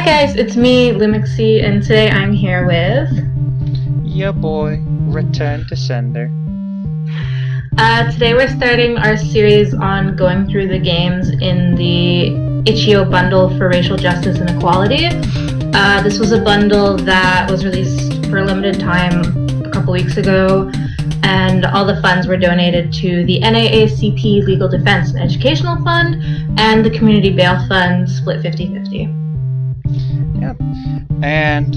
Hi guys, it's me, Lumixie, and today I'm here with... Yeah boy, ReturnedToSender. Today we're starting our series on going through the games in the itch.io bundle for racial justice and equality. This was a bundle that was released for a limited time a couple weeks ago, and all the funds were donated to the NAACP Legal Defense and Educational Fund and the Community Bail Fund, split 50-50. Yep. And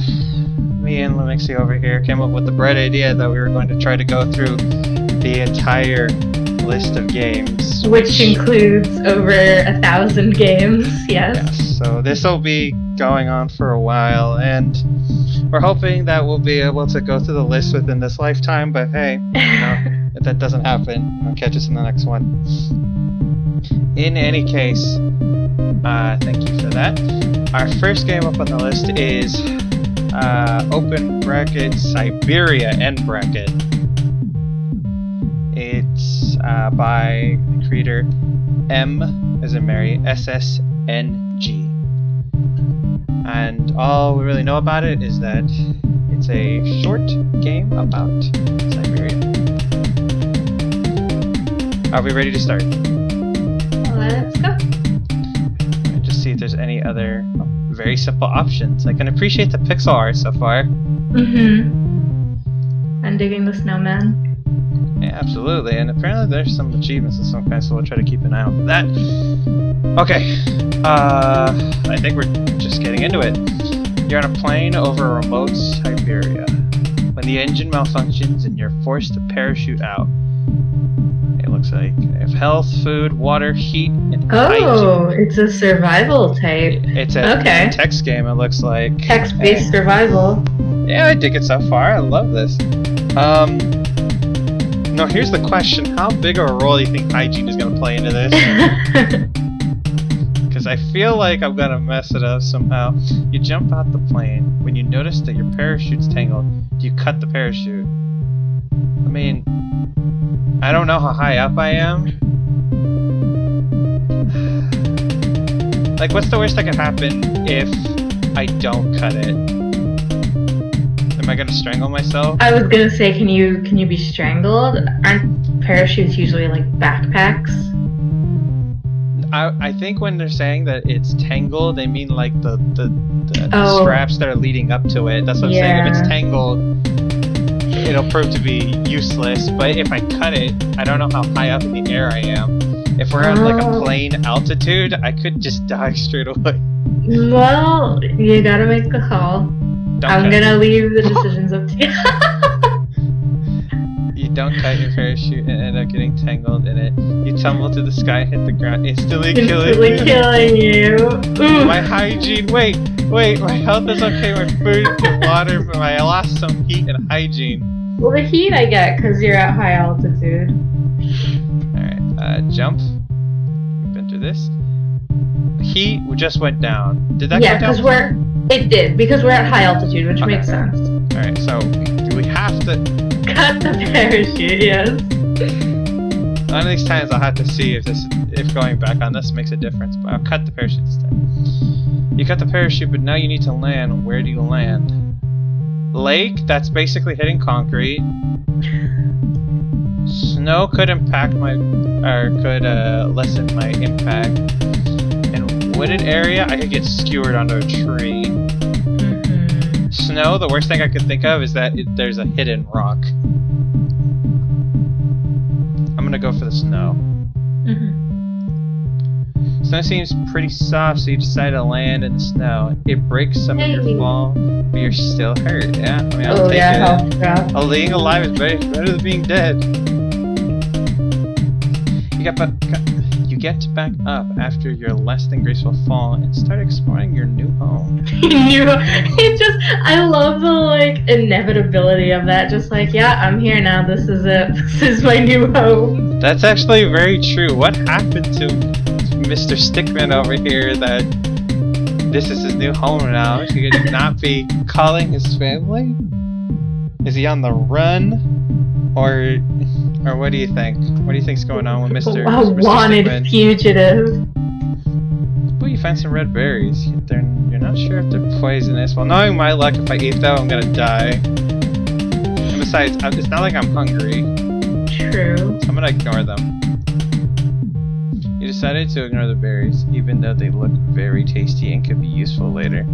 me and Lumixie over here came up with the bright idea that we were going to try to go through the entire list of games. Which includes over 1,000 games, yes. So this will be going on for a while, and we're hoping that we'll be able to go through the list within this lifetime, but hey, if that doesn't happen, catch us in the next one. In any case, thank you for that. Our first game up on the list is open bracket Siberia end bracket. It's by the creator M as in Mary SSNG. And all we really know about it is that it's a short game about Siberia. Are we ready to start? Let's go. Just see if there's any other very simple options. I can appreciate the pixel art so far. I'm digging the snowman. Yeah, absolutely. And apparently there's some achievements of some kind, so we'll try to keep an eye out for that. Okay. I think we're just getting into it. You're on a plane over a remote Siberia. When the engine malfunctions and you're forced to parachute out. It looks like I have health, food, water, heat, and hygiene. It's a survival type. It's a text game, it looks like. Text-based survival. Yeah, I dig it so far. I love this. No, here's the question. How big of a role do you think hygiene is going to play into this? Because I feel like I'm going to mess it up somehow. You jump out the plane. When you notice that your parachute's tangled, do you cut the parachute? I mean, I don't know how high up I am. Like, what's the worst that could happen if I don't cut it? Am I gonna strangle myself? I was gonna say, can you be strangled? Aren't parachutes usually like backpacks? I think when they're saying that it's tangled, they mean like the straps that are leading up to it. That's what I'm saying. If it's tangled, it'll prove to be useless. But if I cut it, I don't know how high up in the air I am. If we're at like a plane altitude, I could just die straight away. Well, you gotta make the call. I'm gonna leave the decisions up to you. You don't cut your parachute and end up getting tangled in it. You tumble to the sky, hit the ground, instantly killing you. Ooh. My hygiene. Wait. My health is okay. My food and water, but I lost some heat and hygiene. Well, the heat I get because you're at high altitude. Alright, jump. We've been through this. Heat just went down. Did that go down? It did, because we're at high altitude, which makes sense. Alright, so do we have to cut the parachute? Yes. One of these times I'll have to see if going back on this makes a difference, but I'll cut the parachute instead. You cut the parachute, but now you need to land. Where do you land? Lake, that's basically hitting concrete. Snow could lessen my impact. And wooded area, I could get skewered onto a tree. Snow, the worst thing I could think of is that there's a hidden rock. I'm gonna go for the snow. Snow seems pretty soft, so you decide to land in the snow. It breaks some of your fall, but you're still hurt. Yeah, I mean, I'll take it. Being alive is better than being dead. You get back up after your less than graceful fall and start exploring your new home. I love the like inevitability of that. Just like, yeah, I'm here now. This is it. This is my new home. That's actually very true. What happened to Mr. Stickman over here that this is his new home now? Should he not be calling his family? Is he on the run? Or what do you think? What do you think's going on with Mr. Wanted Stickman? fugitive. Well, you find some red berries. You're not sure if they're poisonous. Well, knowing my luck, if I eat them, I'm gonna die. And besides, it's not like I'm hungry. True. So I'm gonna ignore them. You decided to ignore the berries, even though they look very tasty and could be useful later.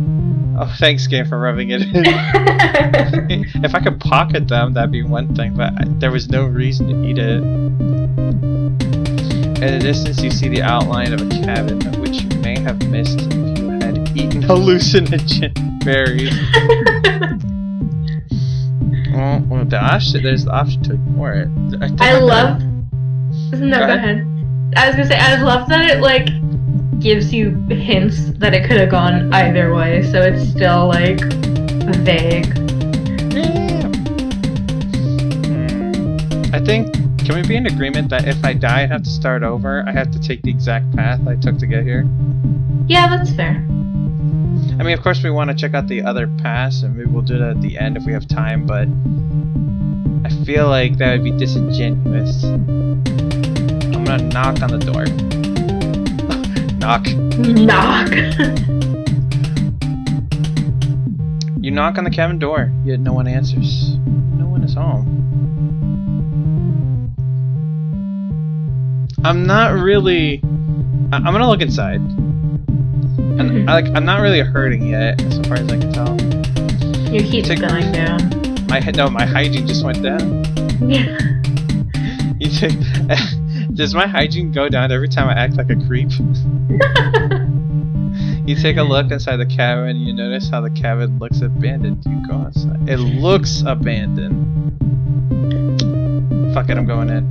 Oh, thanks, game, for rubbing it in. If I could pocket them, that'd be one thing, but there was no reason to eat it. In the distance, you see the outline of a cabin, which you may have missed if you had eaten hallucinogen berries. Well, there's the option to ignore it. I love. No, go ahead. I was gonna say, I love that it like gives you hints that it could have gone either way, so it's still like vague. Yeah. I think, can we be in agreement that if I die, I have to start over? I have to take the exact path I took to get here? Yeah, that's fair. I mean, of course we want to check out the other paths, and maybe we'll do that at the end if we have time, but I feel like that would be disingenuous. I'm gonna knock on the door. Knock. Knock. You knock on the cabin door, yet no one answers. No one is home. I'm not really. I'm gonna look inside. And I'm not really hurting yet, as far as I can tell. Your heat's going down. My hygiene just went down. Yeah. Does my hygiene go down every time I act like a creep? You take a look inside the cabin and you notice how the cabin looks abandoned. You go outside. It looks abandoned. Fuck it, I'm going in.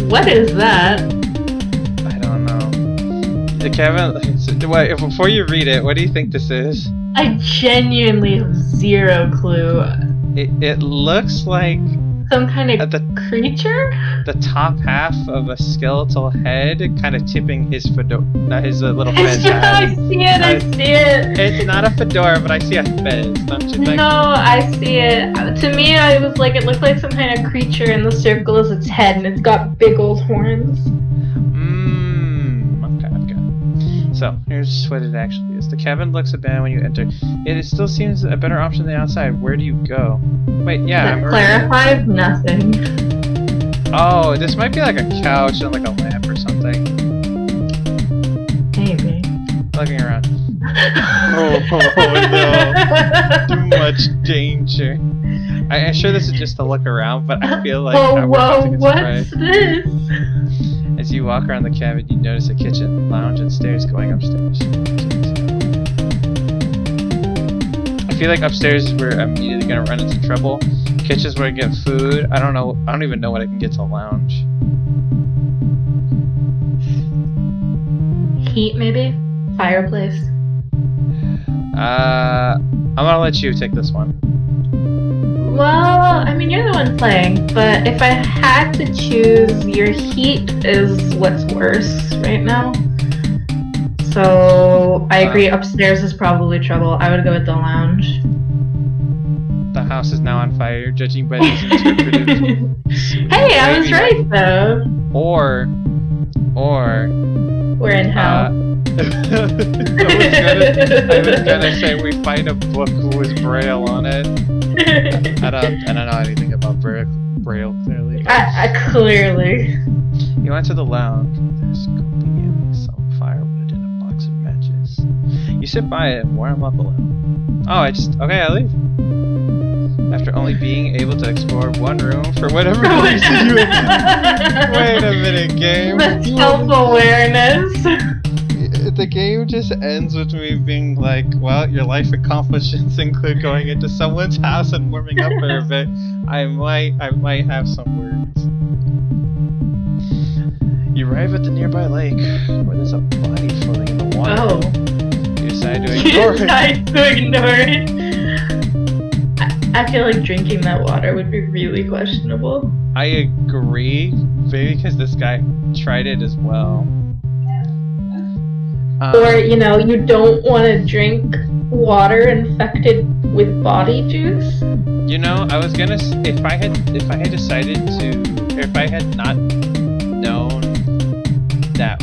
What is that? I don't know. The cabin... Wait, before you read it, what do you think this is? I genuinely have zero clue. It looks like... some kind of creature? The top half of a skeletal head kind of tipping his fedora, his little fez hat. I see it, I see it. It's not a fedora, but I see a fez, don't you think? No, I see it. To me, I was like, it looked like some kind of creature, and the circle is its head, and it's got big old horns. Okay. So, here's what it actually is. The cabin looks abandoned when you enter. It still seems a better option than outside. Where do you go? Wait, yeah. That clarifies nothing. Oh, this might be like a couch and like a lamp or something. Maybe. Looking around. Oh no. Too much danger. I'm sure this is just to look around, but I feel like I'm about to get what's this? As you walk around the cabin, you notice a kitchen, lounge, and stairs going upstairs. I feel like upstairs is where I'm immediately gonna run into trouble. Kitchen's where I get food. I don't even know what I can get to lounge. Heat, maybe? Fireplace? I'm gonna let you take this one. Well, I mean, you're the one playing, but if I had to choose, your heat is what's worse right now. So, I agree, upstairs is probably trouble. I would go with the lounge. The house is now on fire, judging by these interpretive... Hey, I was right, though. Or... We're in hell. I was gonna say we find a book with Braille on it. I don't know anything about Braille clearly. Clearly. You enter the lounge. There's conveniently some firewood and a box of matches. You sit by it and warm up a little. Oh, I leave. After only being able to explore one room for whatever reason you Wait a minute, game. The self-awareness. The game just ends with me being like, well, your life accomplishments include going into someone's house and warming up for a bit. I might have some words. You arrive at the nearby lake, where there's a body floating in the water. Oh. You decide to ignore it. I feel like drinking that water would be really questionable. I agree, maybe because this guy tried it as well. Or, you know, you don't want to drink water infected with body juice? You know, I was gonna if I had decided to, if I had not known that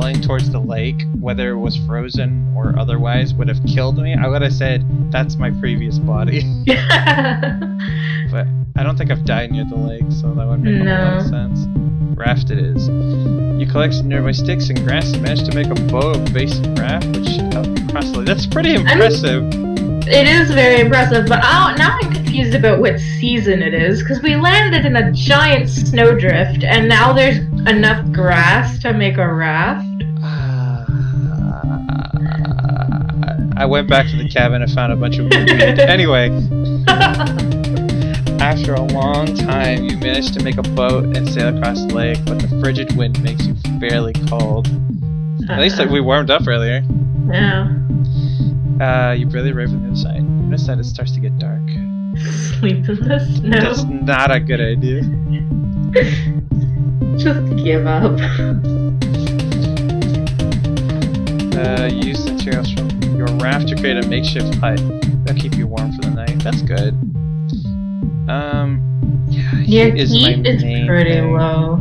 falling towards the lake, whether it was frozen or otherwise, would have killed me, I would have said, that's my previous body. But I don't think I've died near the lake, so that would make a lot of sense. Raft it is. You collect some nearby sticks and grass and manage to make a boat of basic raft, which should help you cross the lake. That's pretty impressive. It is very impressive, but now I'm confused about what season it is, because we landed in a giant snowdrift, and now there's enough grass to make a raft. I went back to the cabin and found a bunch of weed. Anyway, after a long time, you managed to make a boat and sail across the lake, but the frigid wind makes you fairly cold. At least we warmed up earlier. Yeah. You barely arrive on the other side. You notice that it starts to get dark. Sleep in the snow. That's not a good idea. Just give up. Use materials from your raft to create a makeshift hut. That'll keep you warm for the night. That's good. Your heat is pretty low.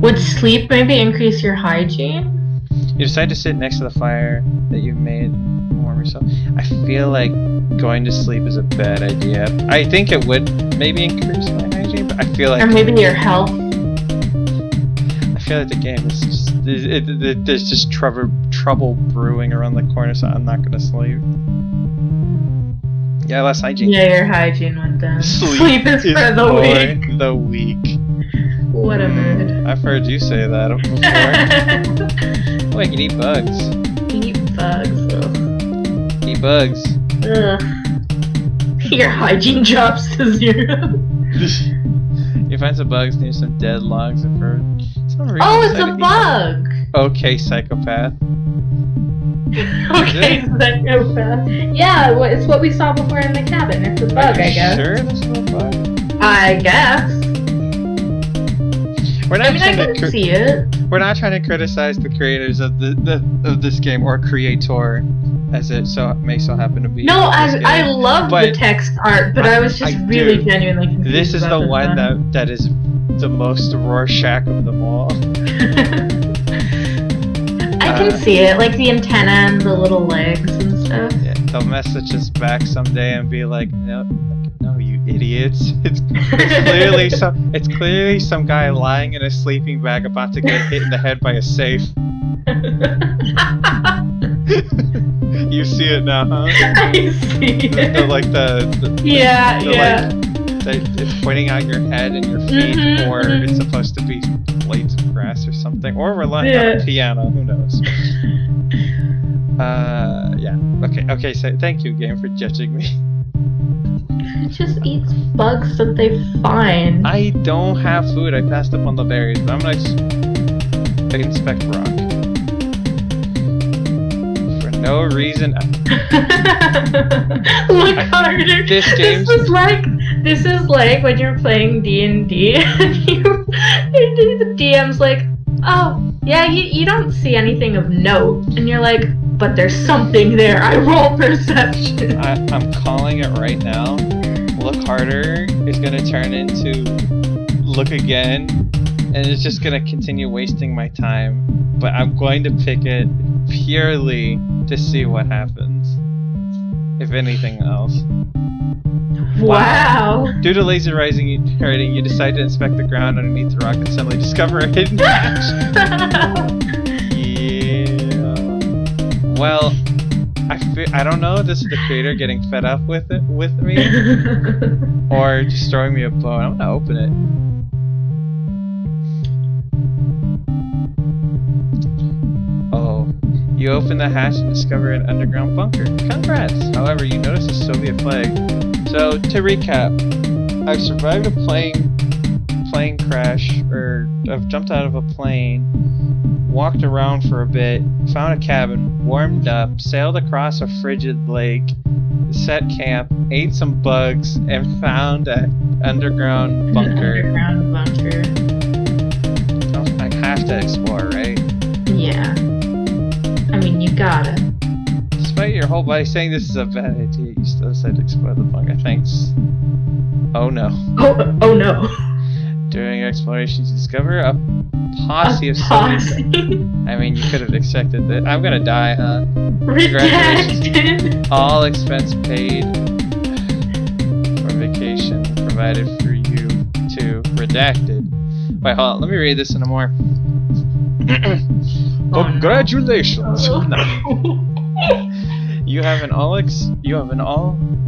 Would sleep maybe increase your hygiene? You decide to sit next to the fire that you've made and warm yourself. I feel like going to sleep is a bad idea. I think it would maybe increase my hygiene, but I feel like... Or maybe your health. I feel like the game is just... there's just trouble brewing around the corner, so I'm not gonna sleep. Yeah, less hygiene. Yeah, your hygiene went down. Sleep is for the weak. The weak. What a mood. I've heard you say that before. Oh, I can eat bugs. Eat bugs. Ugh. Eat bugs. Ugh. Your hygiene drops to 0. You find some bugs near some dead logs and for some reason. Oh, it's a bug! Okay, psychopath. Okay, psychopath. Yeah, it's what we saw before in the cabin. It's a bug, I guess. Sure, this is a bug. I guess. We're not I can see it. We're not trying to criticize the creators of of this game or creator, as it may so happen to be. No, I love the text art, but I was just really genuinely confused. This is the one that is the most Rorschach of them all. I can see it, like the antenna and the little legs and stuff. Yeah, they'll message us back someday and be like, no, you idiots! It's clearly some guy lying in a sleeping bag about to get hit in the head by a safe. You see it now, huh? I see it. It's pointing out your head and your feet, or it's supposed to be blades of grass or something, or we're lying on a piano. Who knows? Yeah. Okay. So thank you, game, for judging me. It just eats bugs that they find. I don't have food. I passed up on the berries, but I'm gonna inspect rock. For no reason. Look harder. This is like when you're playing D&D and the DM's like, oh, yeah, you don't see anything of note. And you're like, but there's something there. I roll perception. I'm calling it right now. Look harder is going to turn into look again, and it's just going to continue wasting my time. But I'm going to pick it purely to see what happens, if anything else. Wow. Due to laser rising hurting, you decide to inspect the ground underneath the rock and suddenly discover a hidden hatch. Yeah. Well, I don't know if this is the creator getting fed up with me, or just throwing me a bone. I'm gonna open it. Oh, you open the hatch and discover an underground bunker. Congrats! However, you notice a Soviet flag. So, to recap, I've survived a plane crash, or I've jumped out of a plane, walked around for a bit, found a cabin, warmed up, sailed across a frigid lake, set camp, ate some bugs, and found an underground bunker. I have to explore, right? Yeah. I mean, you gotta. Despite your whole body saying this is a bad idea, you still decide to explore the bunker. Thanks. Oh no. Oh no. During explorations, you discover a posse of soldiers. I mean, you could have expected that. I'm gonna die, huh? Congratulations. All expense paid for vacation provided for you too. Redacted. Wait, hold on. Let me read this in a more. Congratulations. Oh, no. You have an all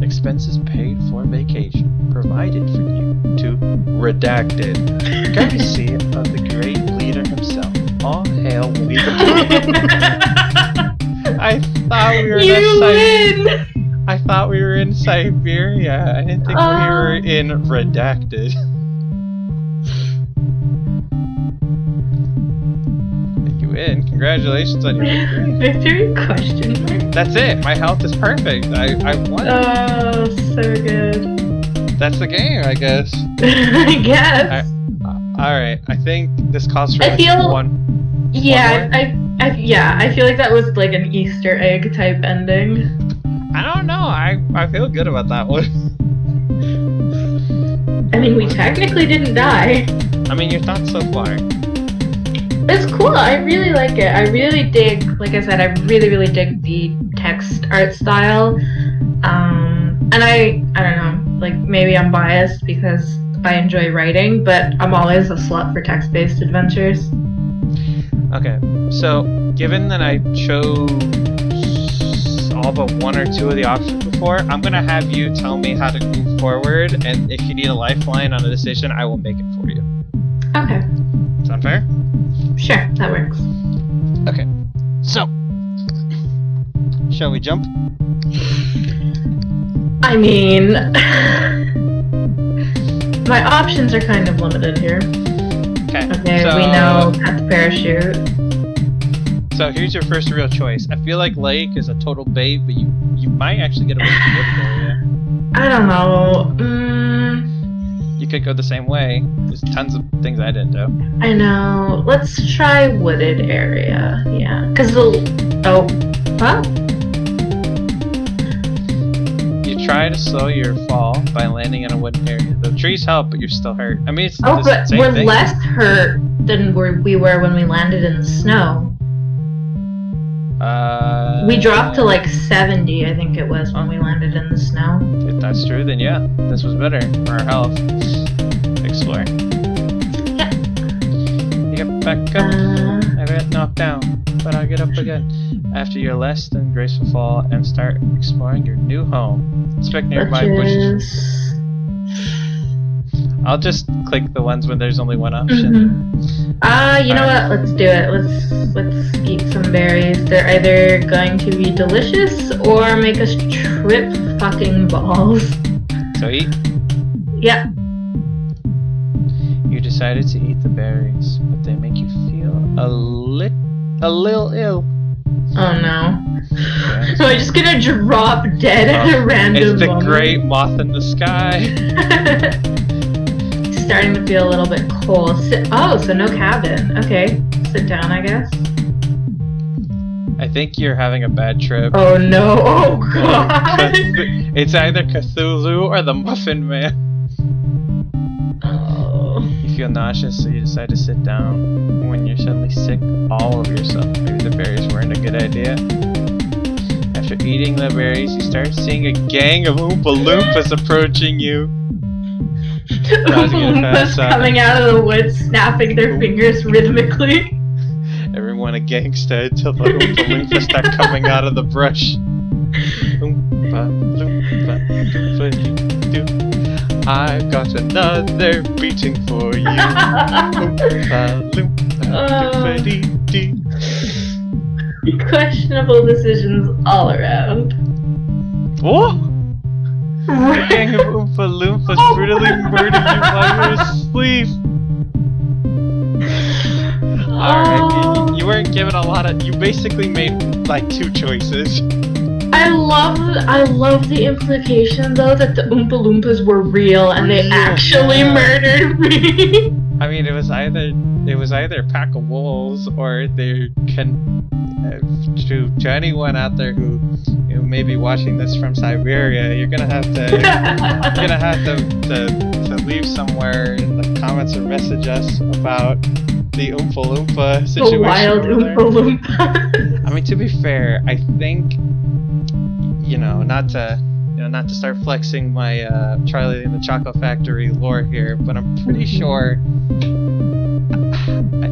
expenses paid for vacation provided for you to redacted. Courtesy of the great leader himself. All hail Leader. I thought we were I thought we were in Siberia. I didn't think we were in redacted. You win. Congratulations on your victory. Victory question mark. That's it. My health is perfect. I won. Oh, so good. That's the game, I guess. I guess. Alright, I think this calls for I feel, one. Yeah, I feel like that was like an Easter egg type ending. I don't know. I feel good about that one. I mean, we technically didn't die. I mean, your thoughts so far? It's cool. I really like it. I really dig, like I said, I really dig the text art style. And I don't know, like maybe I'm biased because I enjoy writing, but I'm always a slut for text-based adventures. Okay, so given that I chose all but one or two of the options before, I'm gonna have you tell me how to move forward, and if you need a lifeline on a decision, I will make it for you. Okay. Sound fair? Sure, that works. Okay, so shall we jump? I mean, my options are kind of limited here. Okay, so, we know cut the parachute. So here's your first real choice. I feel like Lake is a total bait, but you might actually get away with the wooded area. I don't know. You could go the same way. There's tons of things I didn't do. I know. Let's try wooded area. Yeah, because what? You try to slow your fall by landing in a wooded area. The trees help, but you're still hurt. I mean, it's but the same we're thing. less hurt than we were when we landed in the snow. We dropped to like 70, I think it was, when we landed in the snow. If that's true, then yeah, this was better for our health. Explore. Yeah. You get back up. I got knocked down, but I'll get up again. After your less than graceful fall and start exploring your new home. Inspect nearby bushes. I'll just click the ones where there's only one option. You know what? Let's do it. Let's eat some berries. They're either going to be delicious or make us trip fucking balls. So eat? Yeah. You decided to eat the berries, but they make you feel a little ill. Oh no. Yeah. So I'm just gonna drop dead at a random It's the moment. great moth in the sky. Starting to feel a little bit cold. So no cabin. Okay. Sit down, I guess. I think you're having a bad trip. Oh no. Oh god. It's either Cthulhu or the Muffin Man. Oh. You feel nauseous, so you decide to sit down. When you're suddenly sick all over yourself, maybe the berries weren't a good idea. After eating the berries, you start seeing a gang of Oompa Loompas approaching you. Oompa Loompas coming out of the woods, snapping their fingers rhythmically. Everyone a gangsta until the Oompa Loompas start coming out of the brush. Oompa Loompa, doofy-doo. I've got another beating for you. Oompa Loompa, doofy-dee-dee. Questionable decisions all around. What? A gang of Oompa Loompas brutally murdered you while you were asleep. Alright, you weren't given a lot of. You basically made like two choices. I love the implication though that the Oompa Loompas were real and they actually murdered me. I mean, it was either a pack of wolves, or they can. To anyone out there who may be watching this from Siberia, you're gonna have to leave somewhere in the comments or message us about the Oompa Loompa situation. The wild Oompa Loompa. I mean, to be fair, I think not to start flexing my Charlie and the Chocolate Factory lore here, but I'm pretty sure.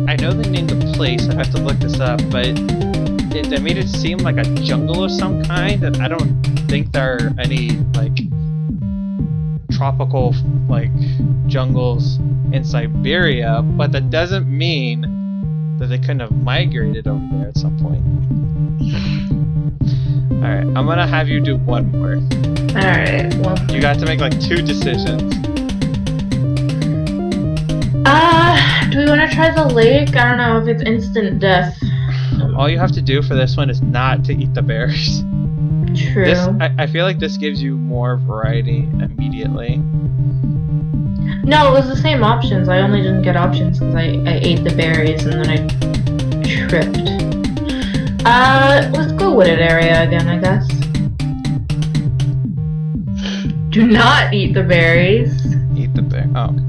I know they named the place. I have to look this up, but they made it seem like a jungle of some kind, and I don't think there are any like tropical like jungles in Siberia, but that doesn't mean that they couldn't have migrated over there at some point. Alright, I'm gonna have you do one more. Alright, well. You got to make like 2 decisions. Do we want to try the lake? I don't know if it's instant death. All you have to do for this one is not to eat the berries. True. I feel like this gives you more variety immediately. No, it was the same options. I only didn't get options because I ate the berries and then I tripped. Let's go wooded area again, I guess. Do not eat the berries. Eat the berries. Oh, okay.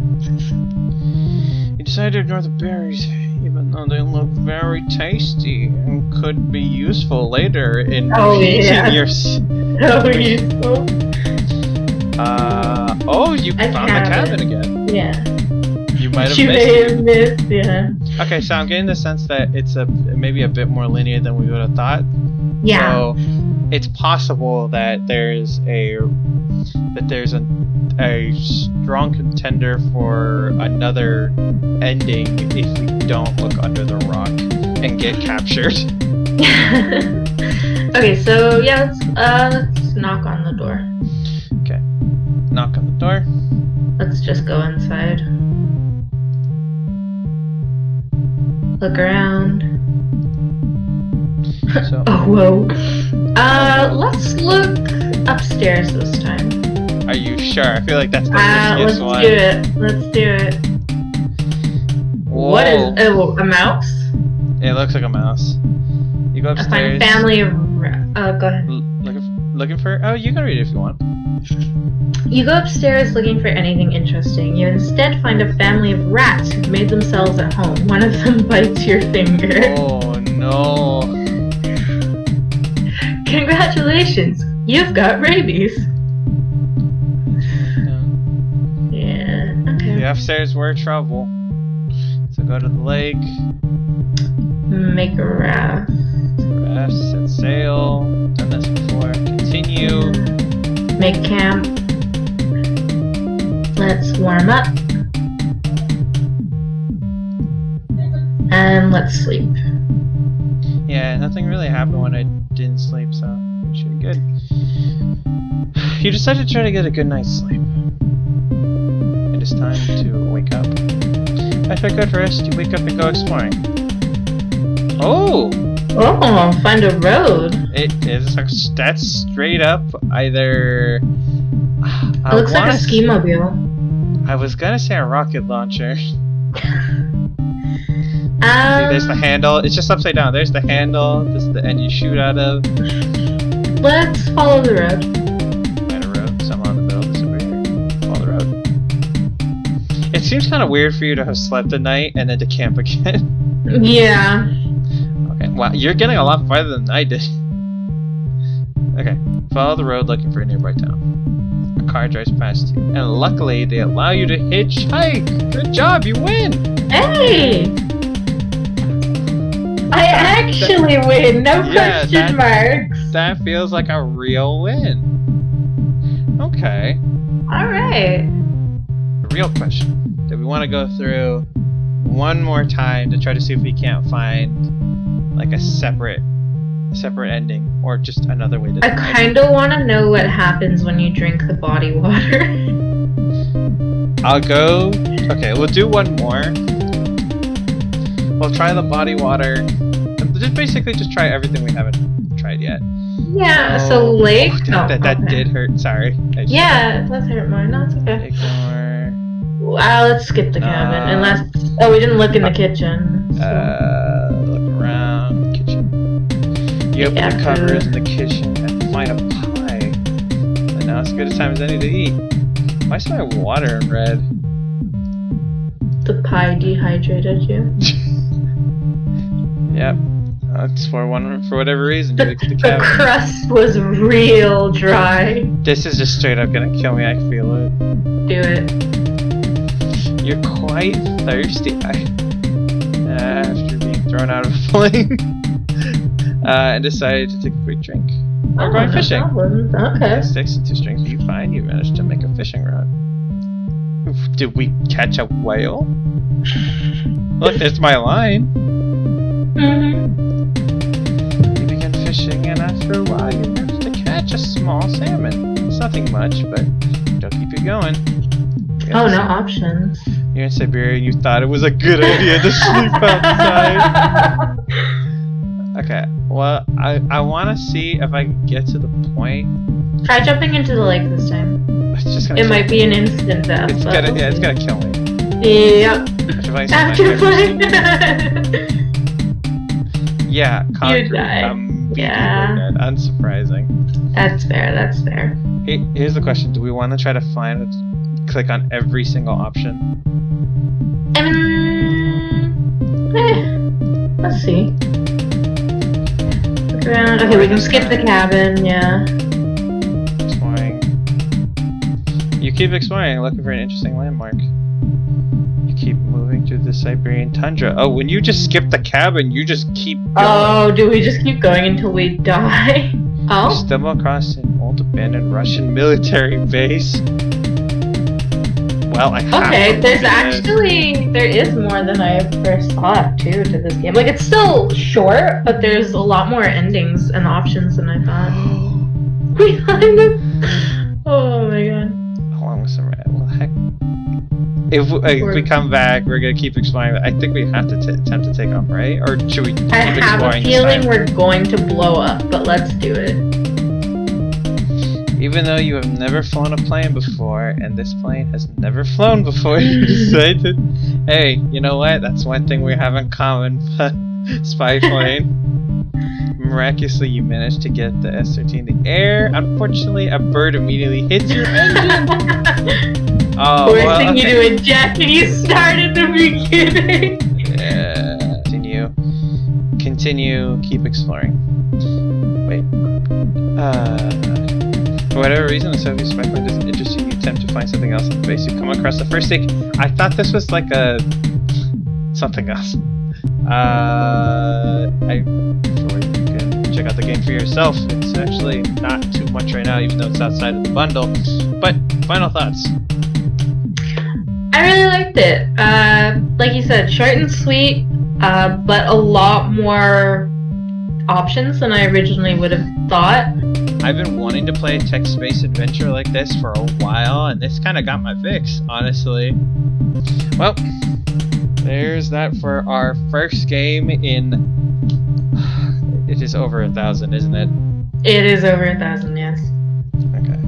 You decided to ignore the berries, even though they look very tasty and could be useful later in eating your. So useful. Oh, you found the cabin again. Yeah. You might have missed. Yeah. Okay, so I'm getting the sense that it's maybe a bit more linear than we would have thought. Yeah. So it's possible that there's a strong contender for another ending if we don't look under the rock and get captured. Okay, so yeah, let's knock on the door. Okay, knock on the door. Let's just go inside. Look around. So, oh whoa. Let's look upstairs this time. Are you sure? I feel like that's the riskiest one. Let's do it. Whoa. What is a mouse? It looks like a mouse. You go upstairs. A family of go ahead. Looking for? Oh, you can read it if you want. You go upstairs looking for anything interesting. You instead find a family of rats who've made themselves at home. One of them bites your finger. Oh no. Congratulations! You've got rabies. Yeah, okay. The upstairs were trouble. So go to the lake. Make a raft. Raft, set sail. Done this before. Continue. Make camp. Let's warm up. And let's sleep. Yeah, nothing really happened when I didn't sleep, so we should be good. You decided to try to get a good night's sleep. It is time to wake up. After a good rest, you wake up and go exploring. Oh! Oh, find a road. It is. That's straight up either. It looks like a ski mobile. I was gonna say a rocket launcher. See, there's the handle. It's just upside down. There's the handle. This is the end you shoot out of. Let's follow the road. Find a road. Somehow in the middle of the Siberian. Follow the road. It seems kind of weird for you to have slept a night and then to camp again. Yeah. Okay. Wow, you're getting a lot farther than I did. Okay. Follow the road looking for a nearby town. A car drives past you, and luckily they allow you to hitchhike. Good job, you win. Hey. I actually win, no question marks. That feels like a real win. Okay. Alright. Real question. Do we want to go through one more time to try to see if we can't find like a separate ending or just another way to I kind of want to know what happens when you drink the body water. I'll go. Okay, we'll do one more. We'll try the body water. Just basically just try everything we haven't tried yet. Yeah, so lake. That did hurt. Sorry. Yeah, it does hurt more. No, it's okay. Ignore. Let's skip the cabin. Unless... Oh, we didn't look in the kitchen. So. Look around. Kitchen. You open the cupboards in the kitchen and find a pie. And now it's as good a time as any to eat. Why is my water in red? The pie dehydrated you. Yep. It's for whatever reason. The crust was real dry. This is just straight up gonna kill me. I feel it. Do it. You're quite thirsty after being thrown out of a plane, and decided to take a quick drink. We're going fishing. Okay. 2 sticks and 2 strings. You find you managed to make a fishing rod. Did we catch a whale? Look, there's my line. You begin fishing, and after a while, you manage to catch a small salmon. It's nothing much, but don't keep it going. Oh, no options. You're in Siberia, and you thought it was a good idea to sleep outside. Okay, well, I want to see if I can get to the point. Try jumping into the lake this time. It's just gonna it might me. Be an instant death. It's gonna kill me. Yep. After playing. Yeah, you die. Yeah. Unsurprising. That's fair. Hey, here's the question: do we want to try to click on every single option? Let's see. Look around. Okay, we can skip the cabin. Yeah. Exploring. You keep exploring, looking for an interesting landmark. You keep moving through the Siberian tundra. Oh, when you just skip the cabin, you just keep going. Oh, do we just keep going until we die? Oh? You stumble across an old abandoned Russian military base. Well, I have okay, there is more than I first thought, too, to this game. Like, it's still short, but there's a lot more endings and options than I thought. We find it! Oh my god. How long was the ride? Well, heck. If we come back, we're gonna keep exploring. I think we have to attempt to take off, right? Or should we keep exploring? I have a feeling we're going to blow up, but let's do it. Even though you have never flown a plane before, and this plane has never flown before, you decided, hey, you know what? That's one thing we have in common, spy plane. Miraculously, you managed to get the S-13 in the air. Unfortunately, a bird immediately hits your engine. Oh, worst thing you do eject, and you start at the beginning. Yeah. Continue, keep exploring. Wait. For whatever reason, the Soviet spy plane doesn't interest you. You attempt to find something else at the base. You come across the first stick. I thought this was like something else. You can check out the game for yourself. It's actually not too much right now, even though it's outside of the bundle. But final thoughts. I really liked it. Like you said, short and sweet, but a lot more options than I originally would have thought. I've been wanting to play a text-based adventure like this for a while, and this kind of got my fix, honestly. Well, there's that for our first game in... It is over 1,000, isn't it? It is over 1,000, yes. Okay.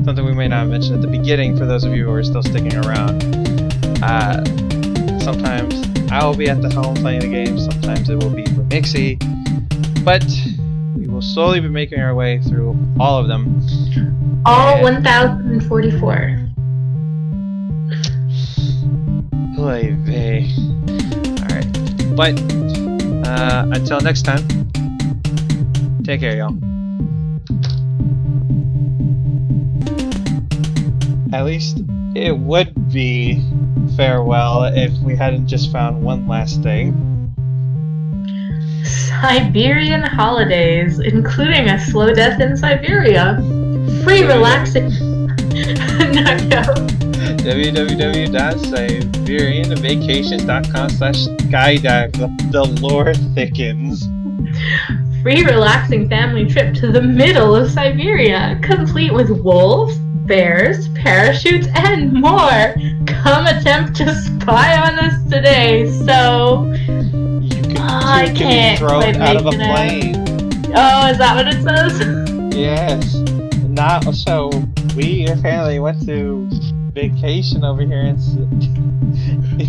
Something we may not have mentioned at the beginning for those of you who are still sticking around. Sometimes I will be at the home playing the game, sometimes it will be Remixy, but we will slowly be making our way through all of them. All 1,044. Oy vey. Alright. But, until next time, take care, y'all. At least it would be farewell if we hadn't just found one last thing. Siberian holidays, including a slow death in Siberia. Free relaxing. No. www.siberianvacations.com/skydive. The lore thickens. Free relaxing family trip to the middle of Siberia, complete with wolves, bears, parachutes, and more. Come attempt to spy on us today. So I can't be thrown out of a plane. Oh, is that what it says? Yes. So we apparently went to vacation over here in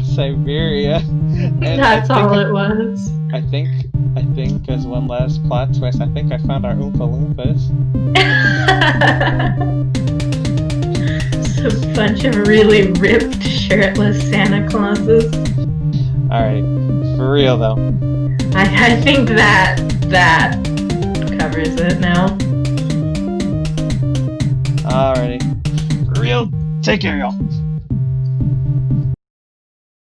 Siberia. And that's all it was. I think as one last plot twist, I think I found our Oompa Loompas. It's a bunch of really ripped, shirtless Santa Clauses. Alright, for real though. I think that covers it now. Alrighty. For real, take care, y'all.